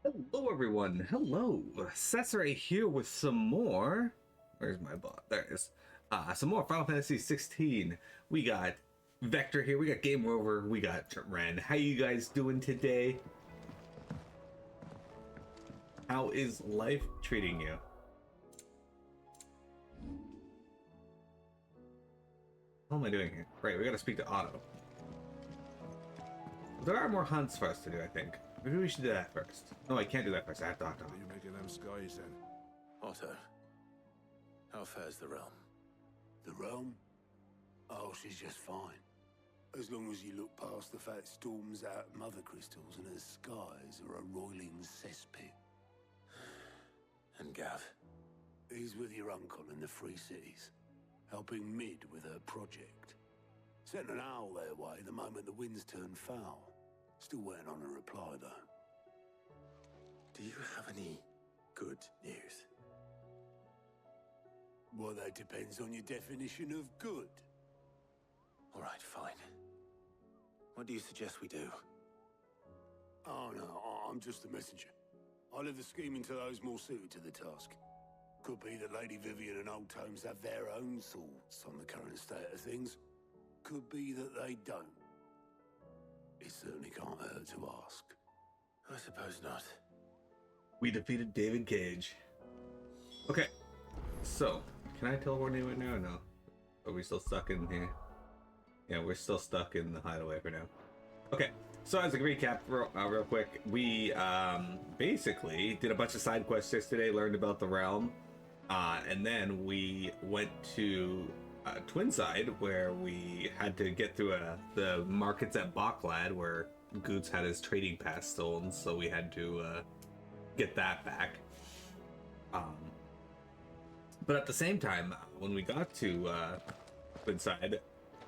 Hello, everyone. Hello. Cesare here with some more. Where's my bot? There it is. Some more Final Fantasy 16. We got Vector here. We got Game Rover. We got Ren. How you guys doing today? How is life treating you? What am I doing here? Right, we gotta speak to Otto. There are more hunts for us to do, I think. Maybe we should do that first. No, I can't do that first. I have to talk to What are you making them skies then? Otto, how fares the realm? The realm? Oh, she's just fine. As long as you look past the fact storms out mother crystals and her skies are a roiling cesspit. And Gav? He's with your uncle in the Free Cities, helping Mid with her project. Sent an owl their way the moment the winds turned foul. Still waiting on a reply, though. Do you have any good news? Well, that depends on your definition of good. All right, fine. What do you suggest we do? Oh, no, I'm just a messenger. I leave the scheming to those more suited to the task. Could be that Lady Vivian and Old Tomes have their own thoughts on the current state of things. Could be that they don't. It certainly can't hurt to ask. I suppose not. We defeated David Cage. Okay, so can I teleport anywhere now or no? Are we still stuck in here? Yeah, we're still stuck in the hideaway for now. Okay, so as a recap, real quick, we basically did a bunch of side quests yesterday, learned about the realm, and then we went to Twinside, where we had to get through the markets at Baklad, where Goots had his trading pass stolen, so we had to get that back. But at the same time, when we got to Twinside,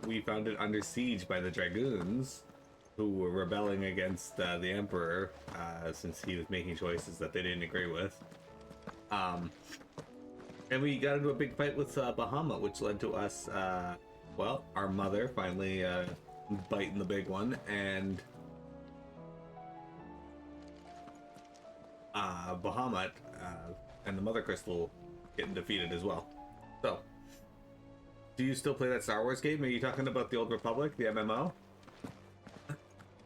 we found it under siege by the Dragoons, who were rebelling against the Emperor, since he was making choices that they didn't agree with. And we got into a big fight with Bahamut, which led to us, well, our mother finally biting the big one, and Bahamut and the Mother Crystal getting defeated as well. So, do you still play that Star Wars game? Are you talking about the Old Republic, the MMO?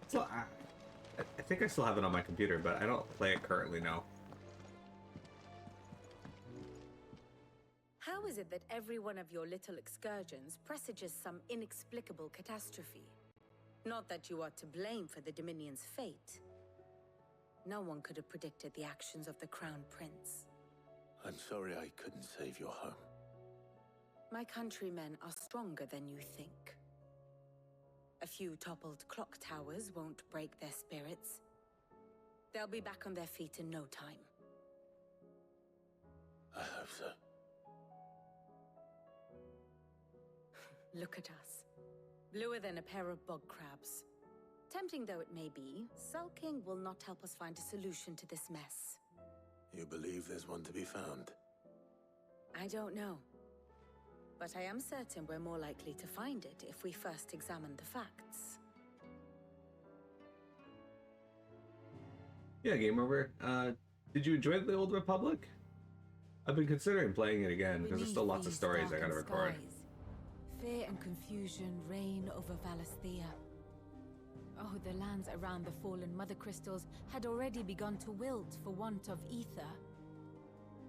So, I think I still have it on my computer, but I don't play it currently now. How is it that every one of your little excursions presages some inexplicable catastrophe? Not that you are to blame for the Dominion's fate. No one could have predicted the actions of the Crown Prince. I'm sorry I couldn't save your home. My countrymen are stronger than you think. A few toppled clock towers won't break their spirits. They'll be back on their feet in no time. I hope so. Look at us. Bluer than a pair of bog crabs. Tempting though it may be, sulking will not help us find a solution to this mess. You believe there's one to be found? I don't know. But I am certain we're more likely to find it if we first examine the facts. Yeah, Game Over. Did you enjoy the Old Republic? I've been considering playing it again, because there's still lots of stories I gotta record. Fear and confusion reign over Valisthea. Oh, the lands around the fallen Mother Crystals had already begun to wilt for want of ether.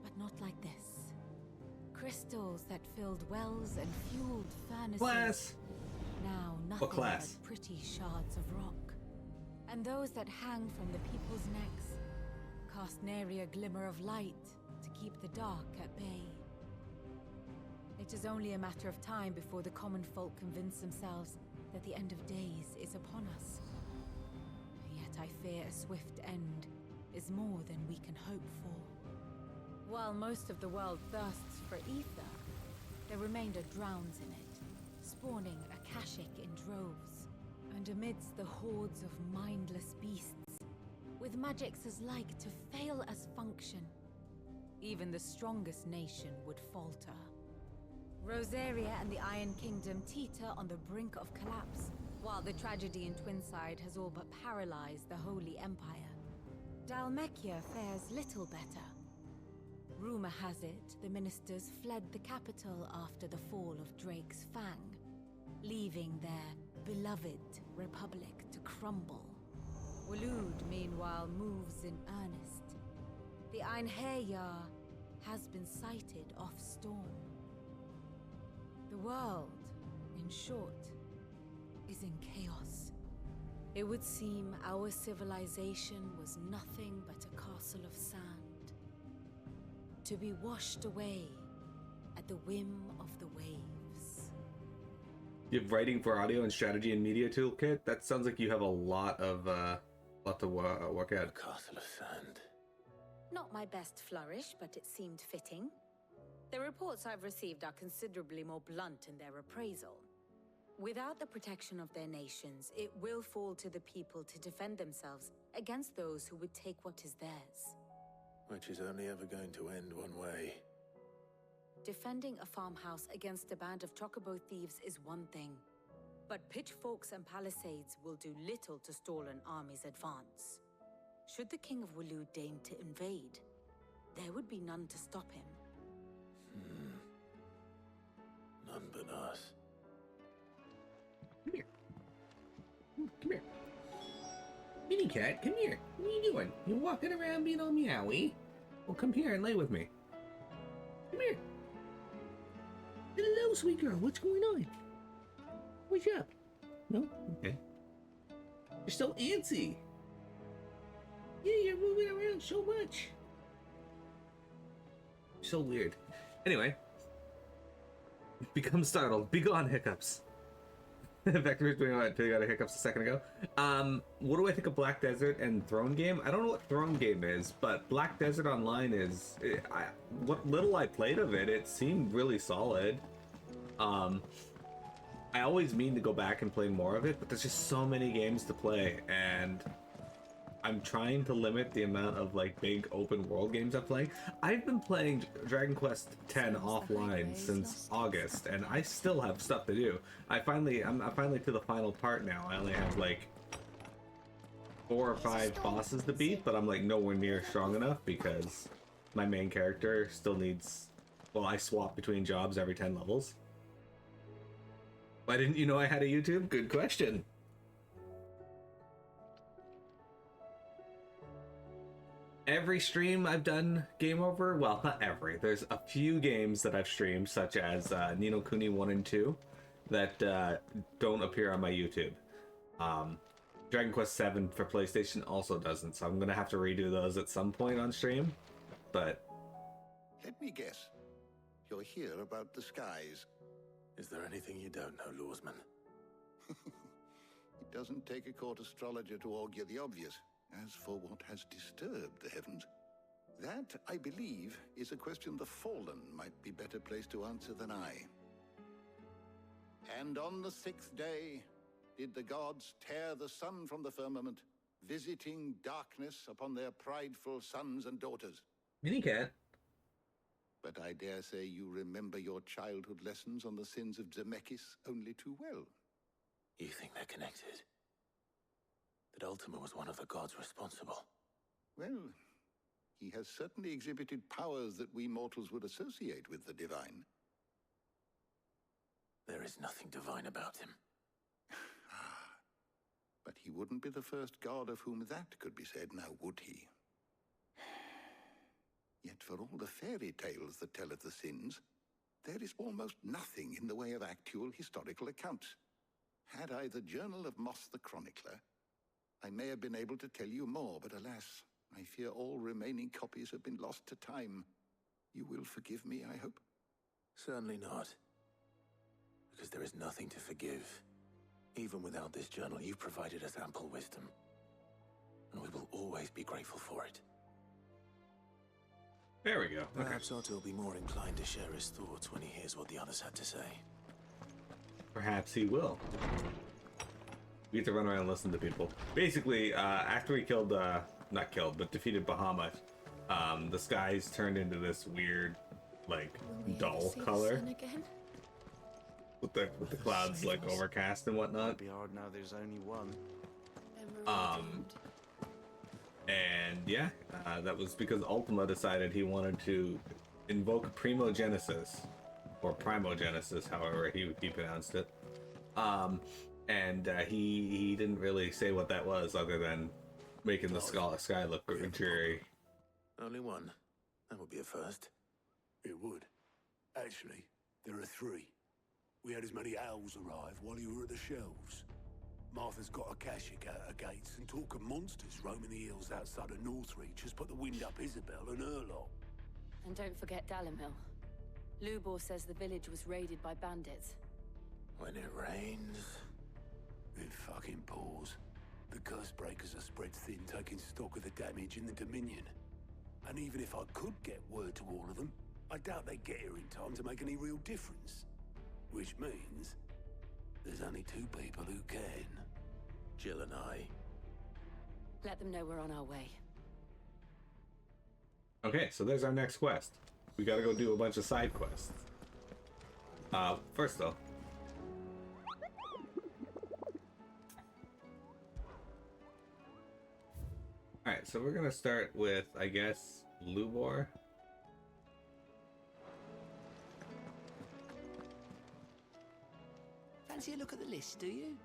But not like this. Crystals that filled wells and fueled furnaces. Class! Now nothing but pretty shards of rock. And those that hang from the people's necks cast nary a glimmer of light to keep the dark at bay. It is only a matter of time before the common folk convince themselves that the end of days is upon us. Yet I fear a swift end is more than we can hope for. While most of the world thirsts for ether, the remainder drowns in it, spawning Akashic in droves. And amidst the hordes of mindless beasts, with magics as like to fail as function, even the strongest nation would falter. Rosaria and the Iron Kingdom teeter on the brink of collapse, while the tragedy in Twinside has all but paralyzed the Holy Empire. Dhalmekia fares little better. Rumor has it the ministers fled the capital after the fall of Drake's Fang, leaving their beloved republic to crumble. Waloed, meanwhile, moves in earnest. The Einherjar has been sighted off-storm. The world, in short, is in chaos. It would seem our civilization was nothing but a castle of sand, to be washed away at the whim of the waves. You have writing for audio and strategy and media toolkit? That sounds like you have a lot to work at. A castle of sand. Not my best flourish, but it seemed fitting. The reports I've received are considerably more blunt in their appraisal. Without the protection of their nations, it will fall to the people to defend themselves against those who would take what is theirs. Which is only ever going to end one way. Defending a farmhouse against a band of chocobo thieves is one thing, but pitchforks and palisades will do little to stall an army's advance. Should the King of Waloed deign to invade, there would be none to stop him. None but us. Come here. Come here. Mini cat, come here. What are you doing? You're walking around being all meowy? Well, come here and lay with me. Come here. Hello, sweet girl. What's going on? What's up? No? Okay. You're so antsy. Yeah, you're moving around so much. So weird. Anyway. Become startled. Be gone, hiccups. Vector's doing out of hiccups a second ago. What do I think of Black Desert and Throne Game? I don't know what Throne Game is, but Black Desert Online is... what little I played of it, it seemed really solid. I always mean to go back and play more of it, but there's just so many games to play, and I'm trying to limit the amount of like big open world games I'm playing. I've been playing Dragon Quest X offline since August, and I still have stuff to do. I'm finally to the final part now. I only have like 4 or 5 bosses to beat, but I'm like nowhere near strong enough because my main character still needs... Well, I swap between jobs every 10 levels. Why didn't you know I had a YouTube? Good question. Every stream I've done game over, well, not every. There's a few games that I've streamed, such as Ni no Kuni 1 and 2, that don't appear on my YouTube. Dragon Quest 7 for PlayStation also doesn't, so I'm going to have to redo those at some point on stream, but... Let me guess. You're here about the skies. Is there anything you don't know, Lawsman? It doesn't take a court astrologer to augur the obvious. As for what has disturbed the heavens, that, I believe, is a question the Fallen might be better placed to answer than I. And on the 6th day, did the gods tear the sun from the firmament, visiting darkness upon their prideful sons and daughters. Minicat. But I dare say you remember your childhood lessons on the sins of Zemeckis only too well. You think they're connected? That Ultima was one of the gods responsible? Well, he has certainly exhibited powers that we mortals would associate with the divine. There is nothing divine about him. But he wouldn't be the first god of whom that could be said, now would he? Yet for all the fairy tales that tell of the sins, there is almost nothing in the way of actual historical accounts. Had I the Journal of Moss the Chronicler, I may have been able to tell you more, but alas, I fear all remaining copies have been lost to time. You will forgive me, I hope? Certainly not. Because there is nothing to forgive. Even without this journal, you've provided us ample wisdom. And we will always be grateful for it. There we go. Perhaps Otto will be more inclined to share his thoughts when he hears what the others had to say. Perhaps he will. We get to run around and listen to people. Basically, after we killed, not killed, but defeated Bahamut, the skies turned into this weird, like, dull color. With the clouds, like, overcast and whatnot. It'd be hard now there's only one. And yeah, that was because Ultima decided he wanted to invoke Primogenesis, or Primogenesis, however he pronounced it. And he didn't really say what that was, other than making the sky look dreary. Only one. That would be a first. It would. Actually, there are 3. We had as many owls arrive while you were at the shelves. Martha's got a Akashic out her gates, and talk of monsters roaming the hills outside of Northreach has put the wind up Isabel and her lot. And don't forget Dhalamil. Lubor says the village was raided by bandits. When it rains... It fucking pours. The curse breakers are spread thin, taking stock of the damage in the Dominion. And even if I could get word to all of them, I doubt they'd get here in time to make any real difference. Which means... there's only 2 people who can. Jill and I. Let them know we're on our way. Okay, so there's our next quest. We gotta go do a bunch of side quests. First though. Alright, so we're gonna start with, I guess, Lubor. Fancy a look at the list, do you?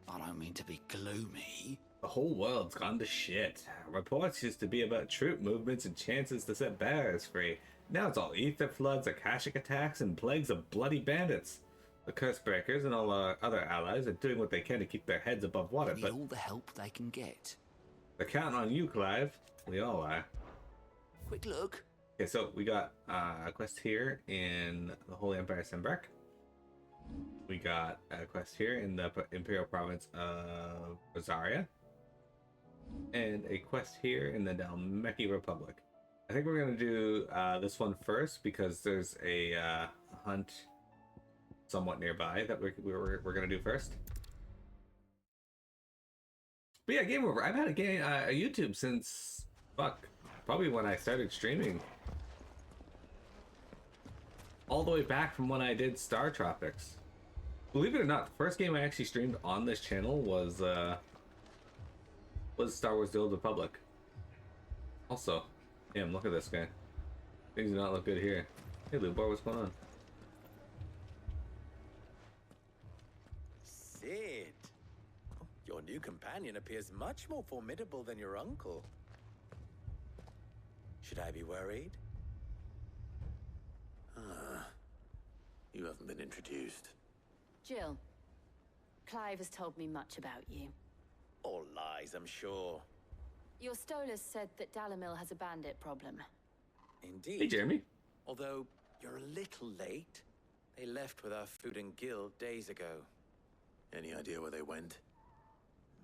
I don't mean to be gloomy. The whole world's gone to shit. Reports used to be about troop movements and chances to set barriers free. Now it's all ether floods, Akashic attacks, and plagues of bloody bandits. The curse breakers and all our other allies are doing what they can to keep their heads above water, Need but all the help they can get. they're counting on you, Clive. We all are. Quick look. Okay, so we got a quest here in the Holy Empire Sembrek. We got a quest here in the Imperial Province of Rosaria. And a quest here in the Dalmeki Republic. I think we're going to do this one first because there's a hunt somewhat nearby that we're going to do first. But yeah, Game Over. I've had a YouTube since, probably when I started streaming. All the way back from when I did Star Tropics. Believe it or not, the first game I actually streamed on this channel was Star Wars: The Old Republic. Also, damn, look at this guy. Things do not look good here. Hey, Lubor, what's going on? Sid, your new companion appears much more formidable than your uncle. Should I be worried? You haven't been introduced. Jill, Clive has told me much about you. All lies, I'm sure. Your Stolas said that Dhalamil has a bandit problem. Indeed. Hey, Jeremy. Although you're a little late. They left with our food and guild days ago. Any idea where they went?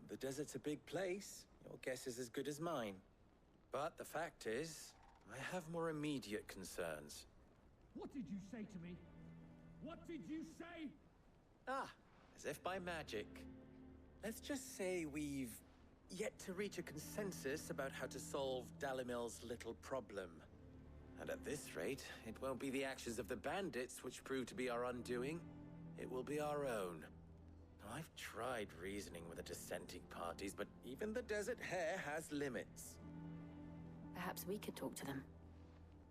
The desert's a big place. Your guess is as good as mine. But the fact is, I have more immediate concerns. What did you say to me? What did you say? Ah, as if by magic. Let's just say we've yet to reach a consensus about how to solve Dhalamil's little problem. And at this rate, it won't be the actions of the bandits which prove to be our undoing. It will be our own. Now, I've tried reasoning with the dissenting parties, but even the Desert Hare has limits. Perhaps we could talk to them.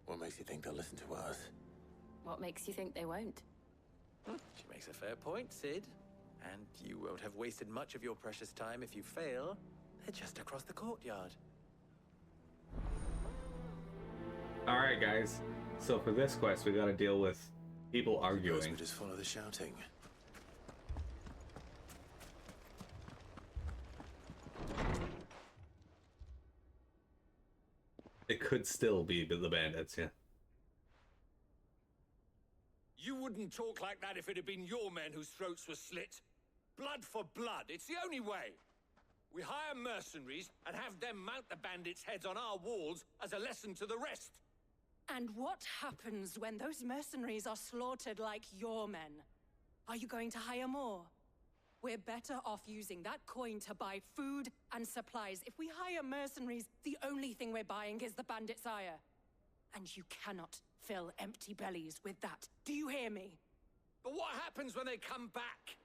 What makes you think they'll listen to us? What makes you think they won't? She makes a fair point, Sid. And you won't have wasted much of your precious time if you fail. They're just across the courtyard. Alright, guys. So for this quest, we gotta deal with people Suppose arguing. we just follow the shouting. It could still be the bandits, yeah. You wouldn't talk like that if it had been your men whose throats were slit. Blood for blood, it's the only way. We hire mercenaries and have them mount the bandits' heads on our walls as a lesson to the rest. And what happens when those mercenaries are slaughtered like your men? Are you going to hire more? We're better off using that coin to buy food and supplies. If we hire mercenaries, the only thing we're buying is the bandit's ire. And you cannot fill empty bellies with that. Do you hear me? But what happens when they come back?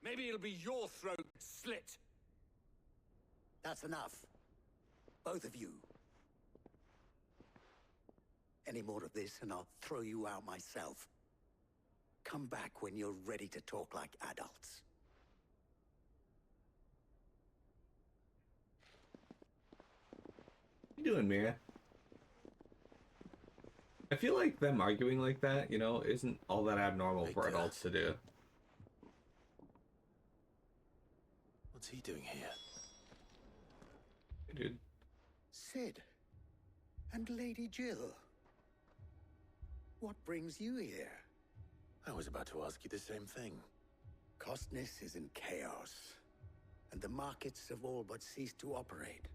Maybe it'll be your throat slit. That's enough. Both of you. Any more of this and I'll throw you out myself. Come back when you're ready to talk like adults. What you doing, Mia? I feel like them arguing like that, you know, isn't all that abnormal for adults to do. What's he doing here? Hey, dude. Sid. And Lady Jill. What brings you here? I was about to ask you the same thing. Costness is in chaos, and the markets have all but ceased to operate.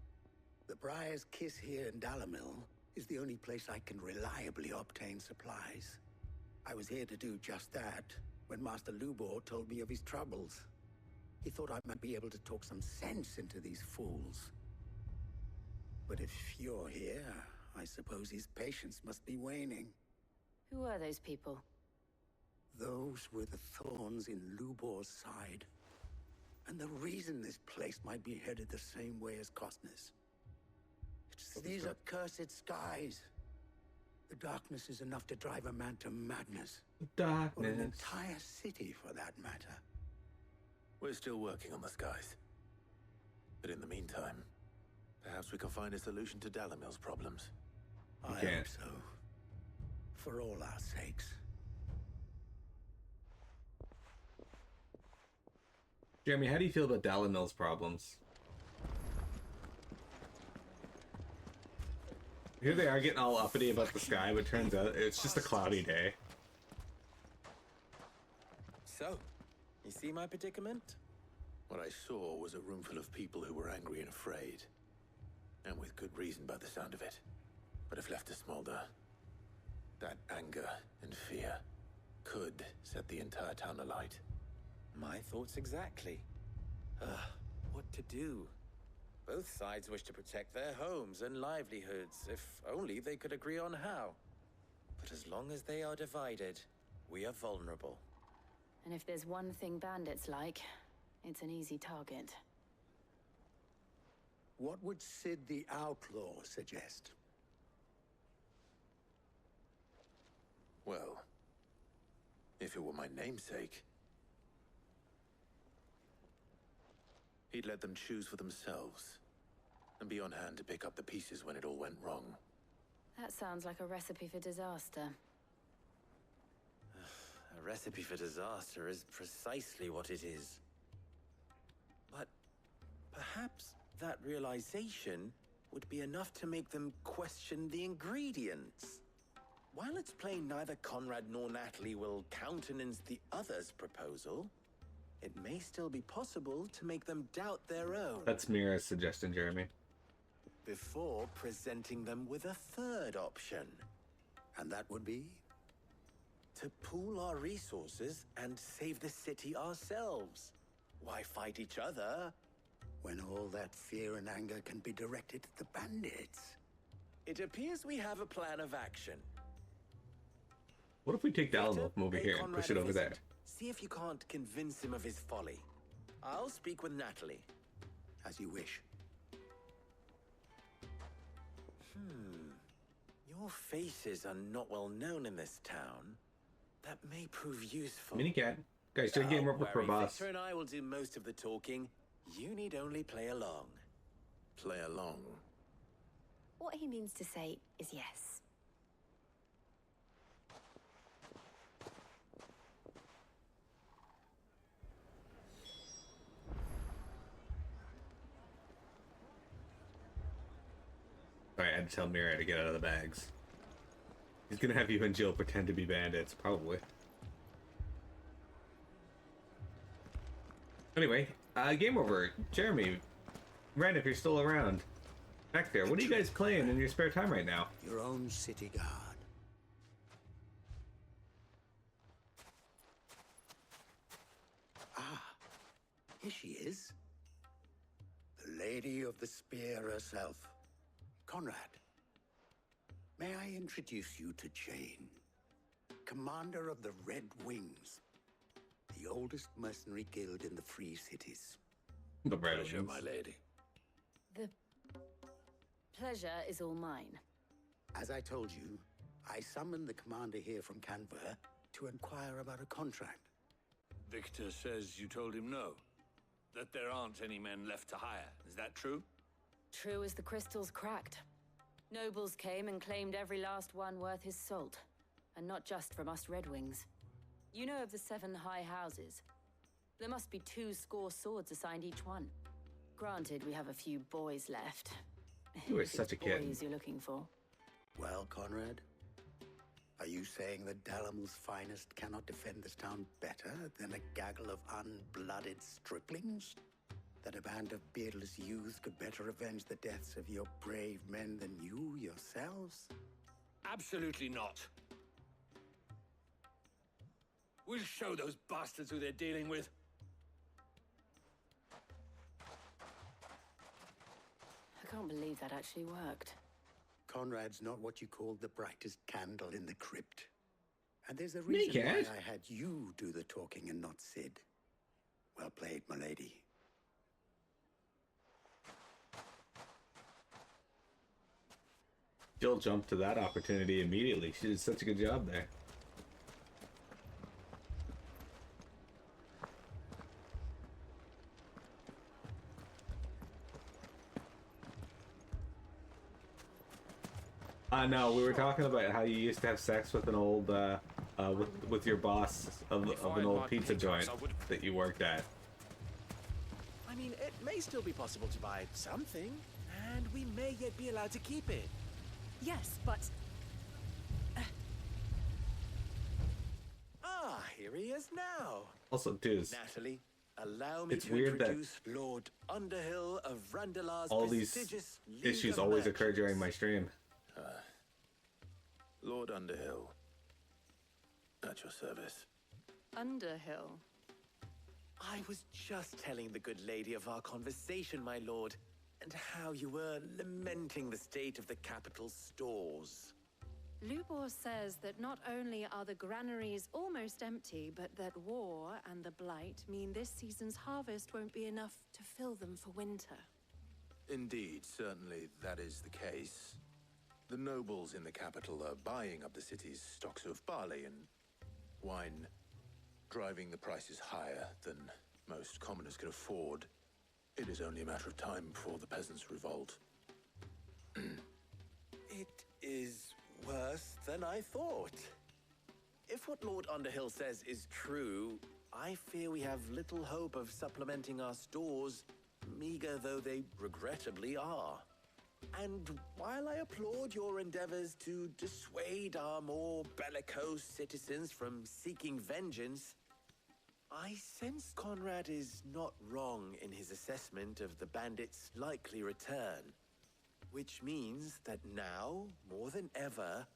The Briar's Kiss here in Dhalamil is the only place I can reliably obtain supplies. I was here to do just that when Master Lubor told me of his troubles. He thought I might be able to talk some sense into these fools. But if you're here, I suppose his patience must be waning. Who are those people? Those were the thorns in Lubor's side. And the reason this place might be headed the same way as Costness. It's these accursed skies. The darkness is enough to drive a man to madness. Darkness. Or an entire city, for that matter. We're still working on the skies. But in the meantime, perhaps we can find a solution to Dhalamil's problems. I hope so. For all our sakes. Jeremy, how do you feel about Dhalamil's problems? Here they are getting all uppity about the sky, but turns out it's just a cloudy day. So, you see my predicament? What I saw was a room full of people who were angry and afraid. And with good reason by the sound of it. But if left to smolder, that anger and fear could set the entire town alight. My thoughts exactly. What to do? Both sides wish to protect their homes and livelihoods, if only they could agree on how. But as long as they are divided, we are vulnerable. And if there's one thing bandits like, it's an easy target. What would Sid the Outlaw suggest? Well, if it were my namesake, he'd let them choose for themselves, and be on hand to pick up the pieces when it all went wrong. That sounds like a recipe for disaster. A recipe for disaster is precisely what it is. But perhaps that realization would be enough to make them question the ingredients. While it's plain neither Conrad nor Natalie will countenance the other's proposal, it may still be possible to make them doubt their own. That's Mira's suggestion, Jeremy. Before presenting them with a third option. And that would be? To pool our resources and save the city ourselves. Why fight each other? When all that fear and anger can be directed at the bandits. It appears we have a plan of action. What if we take Dhalamil from over here and push it over there? See if you can't convince him of his folly. I'll speak with Natalie. As you wish. Your faces are not well known in this town. That may prove useful. Minicat. Guys, take game over for boss. Victor and I will do most of the talking. You need only play along. Play along? What he means to say is yes. Alright, I had to tell Mira to get out of the bags. He's gonna have you and Jill pretend to be bandits, probably. Anyway, game over. Jeremy, Ren, if you're still around. Back there, what are you guys playing in your spare time right now? Your own city guard. Ah, here she is. The Lady of the Spear herself. Conrad, may I introduce you to Jane, commander of the Red Wings, the oldest mercenary guild in the Free Cities. The Red Pleasure, Wings. my lady. The Pleasure is all mine. As I told you, I summoned the commander here from Canver to inquire about a contract. Victor says you told him no. That there aren't any men left to hire. Is that true? True as the crystals cracked. Nobles came and claimed every last one worth his salt. And not just from us Red Wings. You know of the 7 high houses. There must be 2 swords assigned each one. Granted, we have a few boys left. You were If such it's a kid. boys you're looking for. Well, Conrad, are you saying that Dhalamil's finest cannot defend this town better than a gaggle of unblooded striplings? That a band of beardless youths could better avenge the deaths of your brave men than you yourselves? Absolutely not. We'll show those bastards who they're dealing with. I can't believe that actually worked. Conrad's not what you called the brightest candle in the crypt. And there's a reason why I had you do the talking and not Sid. Well played, milady. Jill jumped to that opportunity immediately. She did such a good job there. No, we were talking about how you used to have sex with an old, with your boss of an old pizza joint that you worked at. I mean, it may still be possible to buy something, and we may yet be allowed to keep it. Yes, but... Ah, here he is now. Also, dudes, Natalie, allow me it's to weird that introduce Lord Underhill of Randalar's all these prestigious League issues of always Merchants. occur during my stream. Lord Underhill. At your service. Underhill. I was just telling the good lady of our conversation, my lord, and how you were lamenting the state of the capital's stores. Lubor says that not only are the granaries almost empty, but that war and the Blight mean this season's harvest won't be enough to fill them for winter. Indeed, certainly that is the case. The nobles in the capital are buying up the city's stocks of barley and wine, driving the prices higher than most commoners can afford. It is only a matter of time before the peasants revolt. It is worse than I thought. If what Lord Underhill says is true, I fear we have little hope of supplementing our stores, meager though they regrettably are. And while I applaud your endeavors to dissuade our more bellicose citizens from seeking vengeance, I sense Conrad is not wrong in his assessment of the bandits' likely return. Which means that now, more than ever,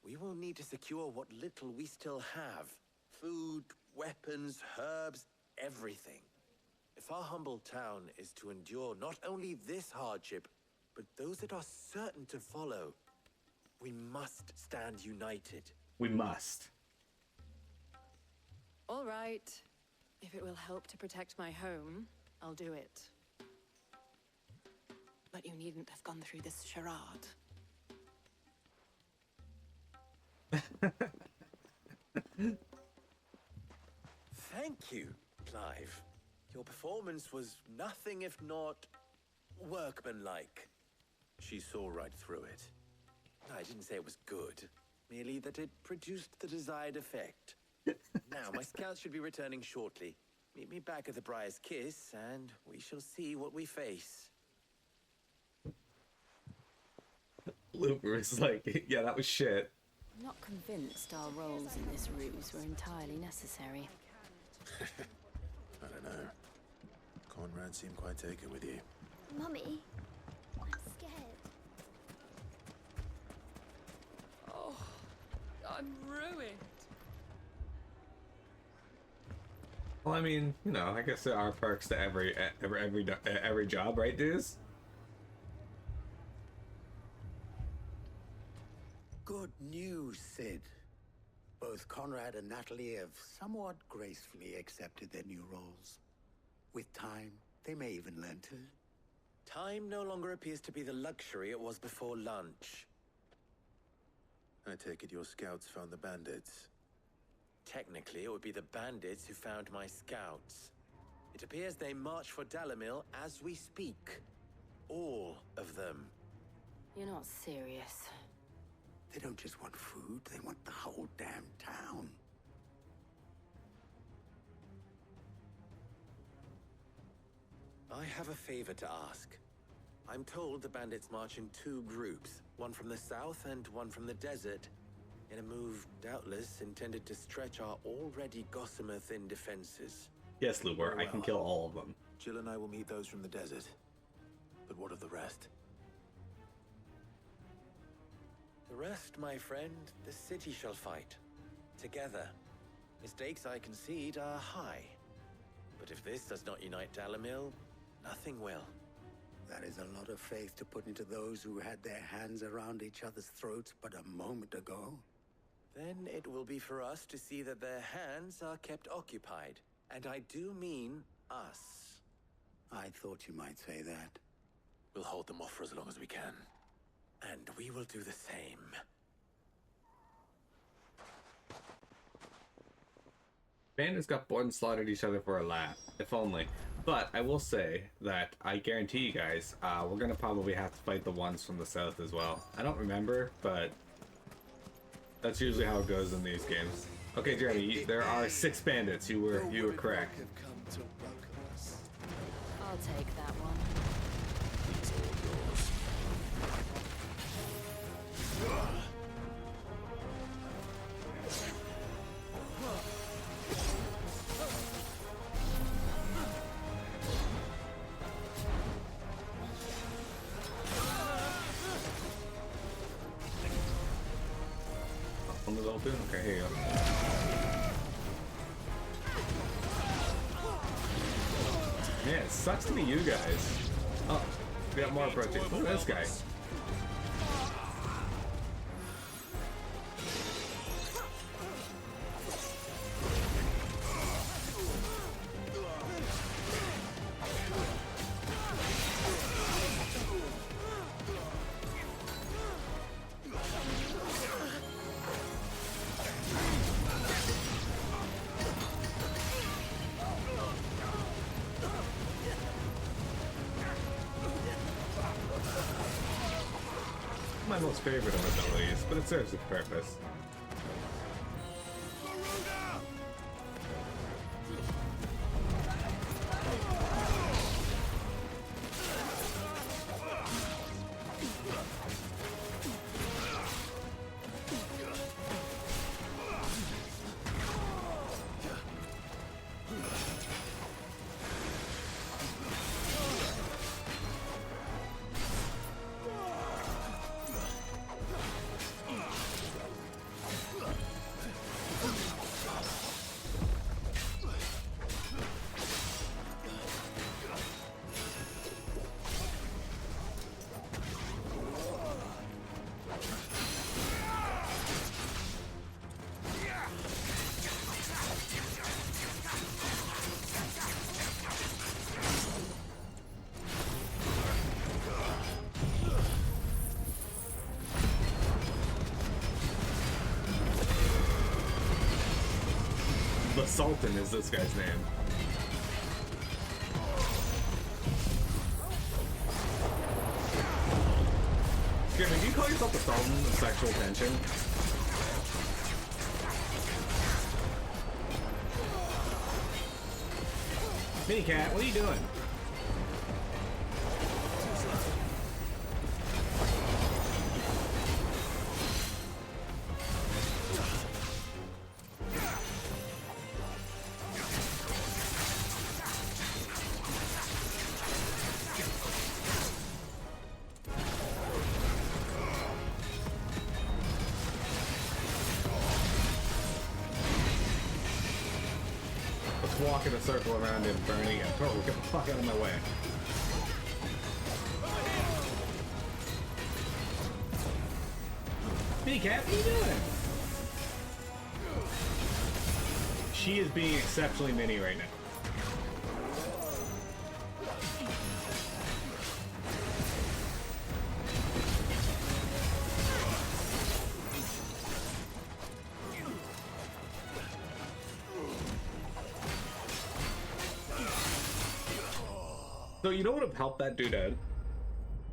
we will need to secure what little we still have. Food, weapons, herbs, everything. If our humble town is to endure not only this hardship, but those that are certain to follow, we must stand united. We must. All right. If it will help to protect my home, I'll do it. But you needn't have gone through this charade. Thank you, Clive. Your performance was nothing if not workmanlike. She saw right through it. I didn't say it was good, merely that it produced the desired effect. Now, my scouts should be returning shortly. Meet me back at the Briar's Kiss, and we shall see what we face. Looper is like, yeah, that was shit. I'm not convinced our roles in this ruse were entirely necessary. I don't know. Conrad seemed quite taken with you. Mummy, I'm scared. Oh, I'm ruined. Well, I mean, you know, I guess there are perks to every job, right, dudes? Good news, Sid. Both Conrad and Natalie have somewhat gracefully accepted their new roles. With time, they may even learn to Time no longer appears to be the luxury it was before lunch. I take it your scouts found the bandits. Technically, it would be the bandits who found my scouts. It appears they march for Dhalamil as we speak. All of them. You're not serious. They don't just want food, they want the whole damn town. I have a favor to ask. I'm told the bandits march in 2 groups, one from the south and one from the desert, in a move doubtless intended to stretch our already gossamer-thin defenses. Yes, Luber, I can kill all of them. Jill and I will meet those from the desert. But what of the rest? The rest, my friend, the city shall fight. Together. Mistakes, I concede, are high. But if this does not unite Dhalamil, nothing will. That is a lot of faith to put into those who had their hands around each other's throats but a moment ago. Then it will be for us to see that their hands are kept occupied. And I do mean us. I thought you might say that. We'll hold them off for as long as we can. And we will do the same. Bandits got blood and slaughtered each other for a laugh. If only. But I will say that I guarantee you guys, we're gonna probably have to fight the ones from the south as well. I don't remember, but that's usually how it goes in these games. Okay, Jeremy, there are 6 bandits. You were correct. I'll take that one. On the level 2? Okay, here you go. Man, it sucks to be you guys. Oh, we got more approaching. Look at this guy. My most favorite of abilities, but it serves its purpose. The Sultan is this guy's name. Jeremy, do you call yourself the Sultan of sexual tension? Minicat, what are you doing? Walk in a circle around him, burning it. Oh, get the fuck out of my way. Minicat, what are you doing? She is being exceptionally mini right now. So you know what would have helped that dude out?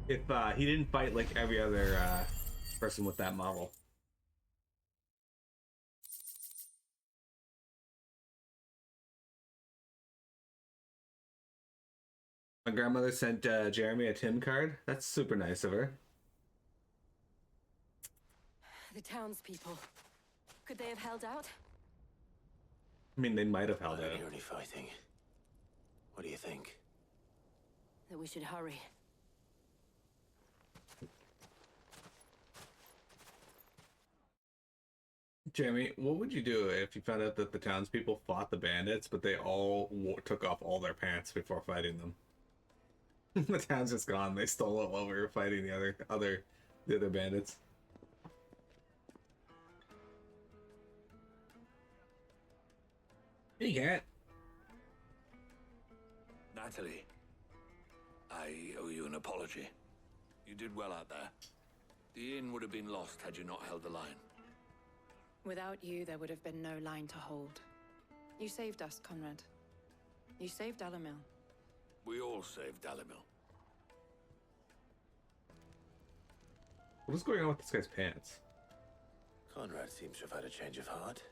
If he didn't fight like every other person with that model. My grandmother sent Jeremy a Tim card. That's super nice of her. The townspeople. Could they have held out? I mean, they might have held I don't out. hear any fighting. What do you think? That we should hurry. Jeremy, what would you do if you found out that the townspeople fought the bandits, but they all took off all their pants before fighting them? The town's just gone. They stole it while we were fighting the other bandits. You can't. Natalie, I owe you an apology. You did well out there. The inn would have been lost had you not held the line. Without you, there would have been no line to hold. You saved us, Conrad. You saved Dhalamil. We all saved Dhalamil. What is going on with this guy's pants? Conrad seems to have had a change of heart.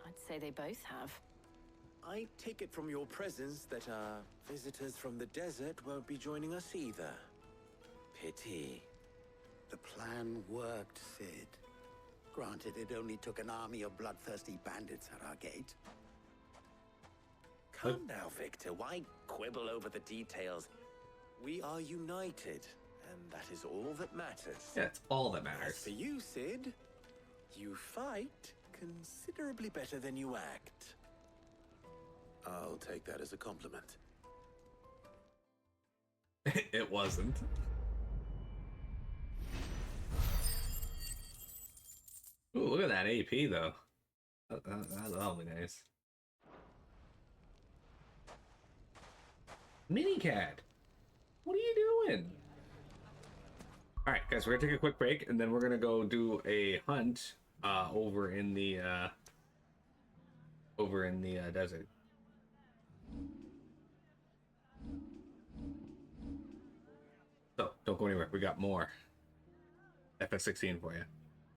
I'd say they both have. I take it from your presence that our visitors from the desert won't be joining us either. Pity. The plan worked, Sid. Granted, it only took an army of bloodthirsty bandits at our gate. Come now, Victor. Why quibble over the details? We are united, and that is all that matters. Yeah, it's all that matters. As for you, Sid, you fight considerably better than you act. I'll take that as a compliment. It wasn't. Ooh, look at that AP though. That'll be nice. Minicat, what are you doing? All right, guys, we're gonna take a quick break, and then we're gonna go do a hunt over in the desert. So don't go anywhere. We got more FS16 for you.